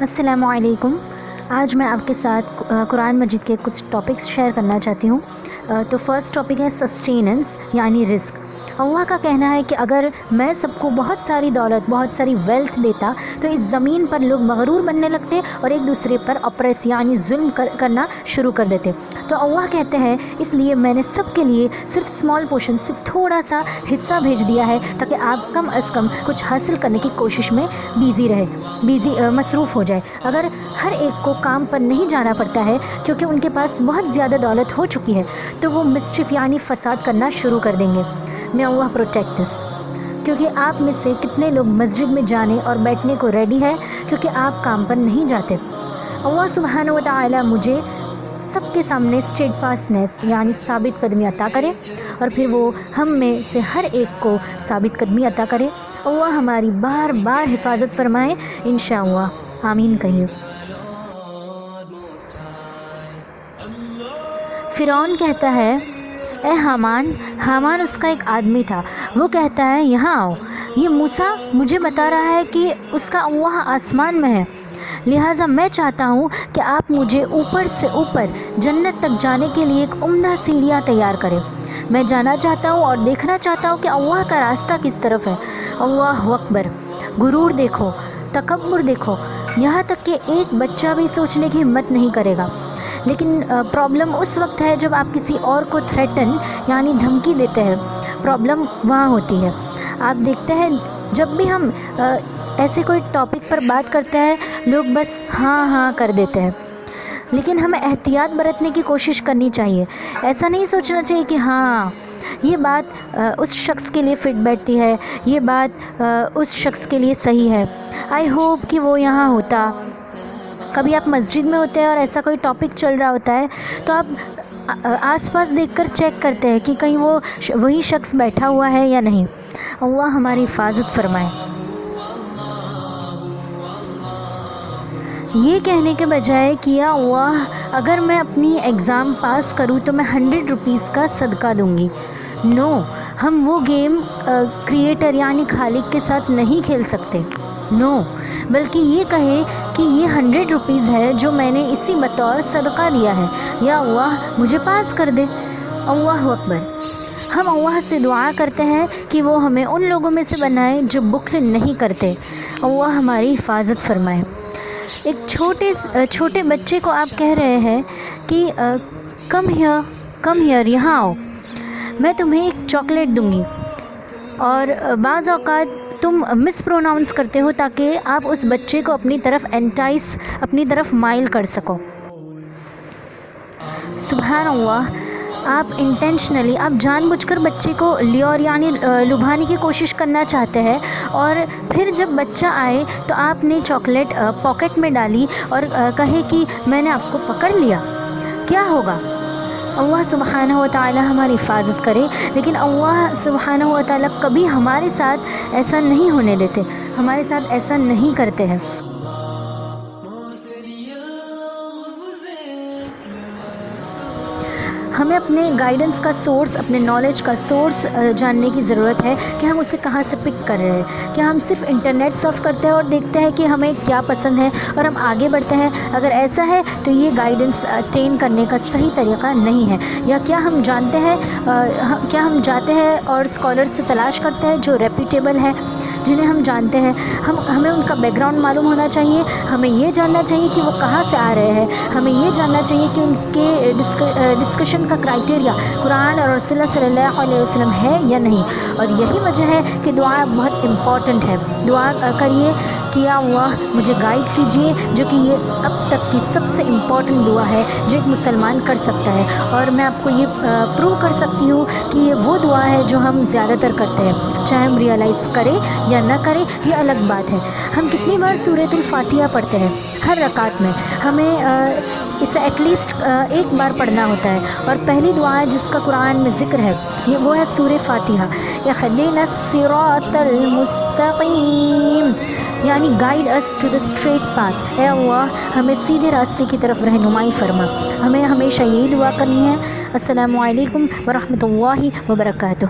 السلام علیکم۔ آج میں آپ کے ساتھ قرآن مجید کے کچھ ٹاپکس شیئر کرنا چاہتی ہوں۔ تو فرسٹ ٹاپک ہے سسٹیننس یعنی رزق۔ اللہ کا کہنا ہے کہ اگر میں سب کو بہت ساری دولت، بہت ساری ویلتھ دیتا تو اس زمین پر لوگ مغرور بننے لگتے اور ایک دوسرے پر اپریس یعنی ظلم کرنا شروع کر دیتے۔ تو اللہ کہتے ہیں اس لیے میں نے سب کے لیے صرف اسمال پورشن، صرف تھوڑا سا حصہ بھیج دیا ہے تاکہ آپ کم از کم کچھ حاصل کرنے کی کوشش میں مصروف ہو جائے۔ اگر ہر ایک کو کام پر نہیں جانا پڑتا ہے کیونکہ ان کے پاس بہت زیادہ دولت ہو چکی ہے تو وہ مسچف یعنی فساد کرنا شروع کر دیں گے۔ میں اللہ پروٹیکٹ اس، کیونکہ آپ میں سے کتنے لوگ مسجد میں جانے اور بیٹھنے کو ریڈی ہے کیونکہ آپ کام پر نہیں جاتے۔ اللہ سبحانہ و تعالی مجھے سب کے سامنے اسٹیڈ فاسٹنس یعنی ثابت قدمی عطا کرے اور پھر وہ ہم میں سے ہر ایک کو ثابت قدمی عطا کرے۔ اللہ ہماری بار بار حفاظت فرمائے انشاءاللہ، آمین کہیے۔ فرعون کہتا ہے اے حامان اس کا ایک آدمی تھا، وہ کہتا ہے یہاں آؤ، یہ موسیٰ مجھے بتا رہا ہے کہ اس کا اللہ آسمان میں ہے، لہٰذا میں چاہتا ہوں کہ آپ مجھے اوپر سے اوپر جنت تک جانے کے لیے ایک عمدہ سیڑھیاں تیار کریں۔ میں جانا چاہتا ہوں اور دیکھنا چاہتا ہوں کہ اللہ کا راستہ کس طرف ہے۔ اللہ اکبر! غرور دیکھو، تکبر دیکھو، یہاں تک کہ ایک بچہ بھی سوچنے کی ہمت نہیں کرے گا۔ لیکن پرابلم اس وقت ہے جب آپ کسی اور کو تھریٹن یعنی دھمکی دیتے ہیں، پرابلم وہاں ہوتی ہے۔ آپ دیکھتے ہیں جب بھی ہم ایسے کوئی ٹاپک پر بات کرتے ہیں لوگ بس ہاں کر دیتے ہیں، لیکن ہمیں احتیاط برتنے کی کوشش کرنی چاہیے۔ ایسا نہیں سوچنا چاہیے کہ ہاں یہ بات اس شخص کے لیے فٹ بیٹھتی ہے، یہ بات اس شخص کے لیے صحیح ہے۔ آئی ہوپ کہ وہ یہاں ہوتا۔ کبھی آپ مسجد میں ہوتے ہیں اور ایسا کوئی ٹاپک چل رہا ہوتا ہے تو آپ آس پاس دیکھ کر چیک کرتے ہیں کہ کہیں وہ وہی شخص بیٹھا ہوا ہے یا نہیں۔ اللہ ہماری حفاظت فرمائے۔ یہ کہنے کے بجائے کیا اللہ اگر میں اپنی ایگزام پاس کروں تو میں 100 روپیز کا صدقہ دوں گی۔ نو، ہم وہ گیم کریٹر یعنی خالق کے ساتھ نہیں کھیل سکتے۔ نو، بلکہ یہ کہے کہ یہ 100 روپیز ہے جو میں نے اسی بطور صدقہ دیا ہے، یا اللہ مجھے پاس کر دے۔ اللہ اکبر! ہم اللہ سے دعا کرتے ہیں کہ وہ ہمیں ان لوگوں میں سے بنائے جو بخل نہیں کرتے۔ اللہ ہماری حفاظت فرمائے۔ ایک چھوٹے بچے کو آپ کہہ رہے ہیں کہ کم ہیئر، یہاں آؤ، میں تمہیں ایک چاکلیٹ دوں گی، اور بعض اوقات تم مس پروناؤنس کرتے ہو تاکہ آپ اس بچے کو اپنی طرف مائل کر سکو۔ سبحان اللہ! آپ انٹینشنلی، آپ جان بوجھ کر بچے کو لیور یعنی لبھانے کی کوشش کرنا چاہتے ہیں، اور پھر جب بچہ آئے تو آپ نے چاکلیٹ پاکٹ میں ڈالی اور کہے کہ میں نے آپ کو پکڑ لیا، کیا ہوگا؟ اللہ سبحانہ و تعالی ہماری حفاظت کرے، لیکن اللہ سبحانہ و تعالی کبھی ہمارے ساتھ ایسا نہیں ہونے دیتے، ہمارے ساتھ ایسا نہیں کرتے ہیں۔ ہمیں اپنے گائیڈنس کا سورس، اپنے نالج کا سورس جاننے کی ضرورت ہے کہ ہم اسے کہاں سے پک کر رہے ہیں۔ کیا ہم صرف انٹرنیٹ سرف کرتے ہیں اور دیکھتے ہیں کہ ہمیں کیا پسند ہے اور ہم آگے بڑھتے ہیں؟ اگر ایسا ہے تو یہ گائیڈنس اٹین کرنے کا صحیح طریقہ نہیں ہے۔ یا کیا ہم جاتے ہیں اور اسکالر سے تلاش کرتے ہیں جو ریپیوٹیبل ہے، جنہیں ہم جانتے ہیں؟ ہمیں ان کا بیک گراؤنڈ معلوم ہونا چاہیے، ہمیں یہ جاننا چاہیے کہ وہ کہاں سے آ رہے ہیں، ہمیں یہ جاننا چاہیے کہ ان کے ڈسکشن کا کرائٹیریا قرآن اور رسول اللہ صلی اللہ علیہ وسلم ہے یا نہیں۔ اور یہی وجہ ہے کہ دعا بہت امپورٹنٹ ہے۔ دعا کریے کہ یا اللہ مجھے گائیڈ کیجیے، جو کہ یہ اب تک کی سب سے امپورٹنٹ دعا ہے جو ایک مسلمان کر سکتا ہے، اور میں آپ کو یہ پروو کر سکتی ہوں کہ یہ وہ دعا ہے جو ہم زیادہ تر کرتے ہیں، چاہے ہم ریئلائز کریں یا نہ کریں یہ الگ بات ہے۔ ہم کتنی بار سورۃ الفاتحہ پڑھتے ہیں ہر رکعت میں؟ ہمیں اسے ایٹ لیسٹ ایک بار پڑھنا ہوتا ہے، اور پہلی دعا ہے جس کا قرآن میں ذکر ہے وہ ہے سورہ فاتحہ، اہدنا الصراط المستقیم، یعنی guide us to the straight path. اے اللہ ہمیں سیدھے راستے کی طرف رہنمائی فرما۔ ہمیں ہمیشہ یہی دعا کرنی ہے۔ السلام علیکم ورحمۃ اللہ وبرکاتہ۔